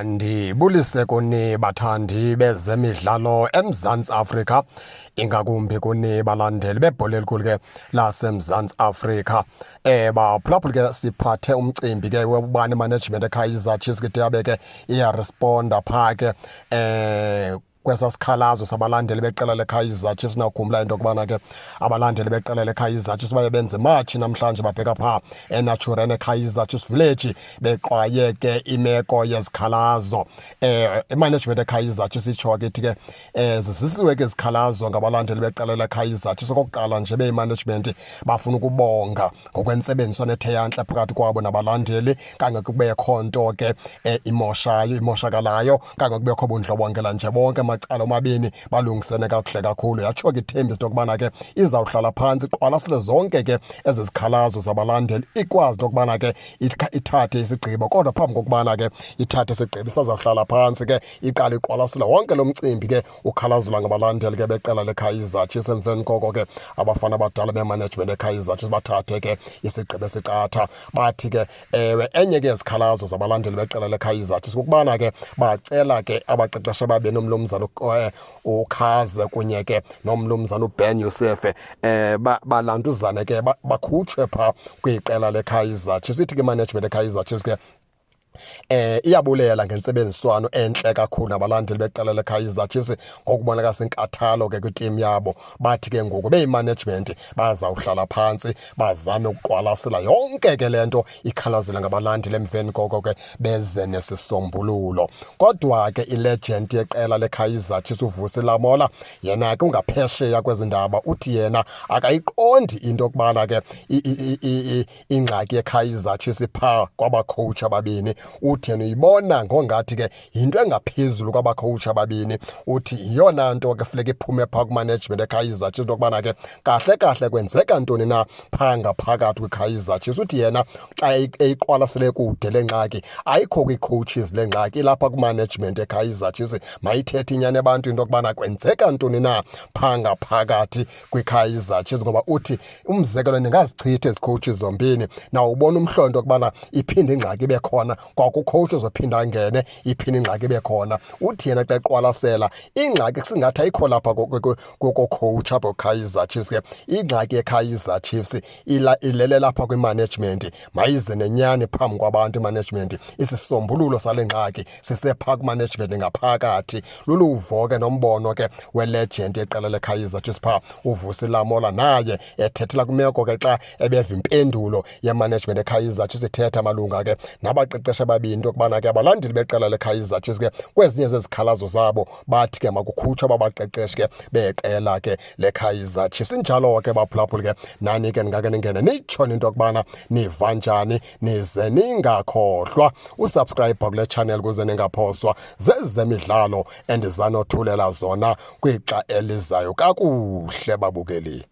Ndibulise kuni bathandi bezemidlalo eMzantsi Afrika, ingakumbi kuni balandeli bebhola elikhulu ke laseMzantsi Afrika. Baphulaphula ke siphathe umcimbi ke wobani management eKaizer Chiefs ke yabe ke iyaresponda phaa ke kwesa sikhalazo sabalandeli beqela leKaizer Chiefs. Nakhumbula into yokubana ke abalandeli beqela leKaizer Chiefs baye benze imatshi namhlanje babheka phaa eNaturene eKaizer Chiefs Village beqwaye ke imeko yezikhalazo. Imanagement eKaizer Chiefs itsho ke ithi ke zisisiwe ke izikhalazo ngabalandeli beqela leKaizer Chiefs. Okokuqala nje beyimanagement bafuna ukubonga ngokwentsebenzo ethe yantle phakathi kwabo nabalandeli, kangekubekho nto ke imoshakalayo, kangekubekho bundlobongela nje bonke amacala omabini balungisene kakuhle kakhulu. Yatsho ke ithemba into yokubana ke izawuhlala phantsi iqwalasele zonke ke ezi zikhalazo zabalandeli, ikwazi into yokubana ke ithathe isigqibo. Kodwa phambi kokubana ke ithathe isigqibo isazawuhlala phantsi ke iqala iqwalasele wonke lo mcimbi ke ukhalazelwa ngabalandeli ke beqela leKaizer Chiefs. Emveni koko ke abafana abadala bemanagement eKaizer Chiefs bathathe ke isigqibo esiqatha, bathi ke ewe enye ke izikhalazo zabalandeli beqela leKaizer Chiefs kukubana ke bacela ke abaqeqesha babe nomlumzana uKhaze kunye ke nomlumzana uBen Yusuf balantuzane ke bakhutshwe phaa kwiqela leKaizer Chiefs. Ithi ke management eKaizer Chiefs ke iyabulela ngentsebenziswano entle kakhulu nabalandeli beqela leKaizer Chiefs ngokubonakalisa inkathalo ke kwitimu yabo. Bathi ke ngoku beyimanagement bazawuhlala phantsi bazame ukuqwalasela yonke ke le nto ikhalazela ngabalandeli, emveni koko ke beze nesisombululo. Kodwa ke ilegend yeqela leKaizer Chiefs uVusi Lamola yena ke ungaphesheya kwezi ndaba, uthi yena akayiqondi into yokubana ke ingxaki yeKaizer Chiefs phaa kwabakhowutshi ababini. Uthi yena uyibona ngongathi ke yinto engaphezulu kwabakhowutshi ababini. Uthi yiyona nto ke funeka iphume phaa kumanagement eKaizer Chiefs ukuba ke kahle kahle kwenzeka ntoni na phaa ngaphakathi kwiKaizer Chiefs. Uthi yena xa eyiqwalasele kude le ngxaki ayikho kwi-coaches le ngxaki, ilapha kumanagement eKaizer Chiefs. Mayithethe inyani abantu into yokubana kwenzeka ntoni na phaa ngaphakathi kwiKaizer Chiefs, ngoba uthi umzekelo ningazichitha ezi coaches zombini nawubona umhlonto okubana iphinde ingxaki ibe khona, kwakucoach ozophinda angene iphinde ingxaki ibe khona. Uthi yena xa eqwalasela ingxaki singathi ayikho lapha kocoach apho Kaizer Chiefs. Ke ingxaki yeKaizer Chiefs ilele lapha kwimanagement, mayize nenyani phambi kwabantu imanagement. Isisombululo sale ngxaki sisephaa kumanagement ngaphakathi. Luluvo ke nombono ke welegend yeqela leKaizer Chiefs phaa uVusi Lamola, naye ethethela kwimeko ke xa ebeva impendulo yemanagement eKaizer Chiefs ithetha malunga ke nabaqeqesha babini into yokubana ke abalandeli beqela leKaizer Chiefs ke kwezinye zezikhalazo zabo bathi ke makukhutshwe babaqeqeshi ke beqela ke leKaizer Chiefs. Injalo ke baphulaphuli ke nani ke ningake ningene nitshone into yokubana niva njani, nize ningakhohlwa usubscribe kule channel kuze ningaphoswa zezemidlalo endizanothulela zona kwixa elizayo kakuhle babukeli.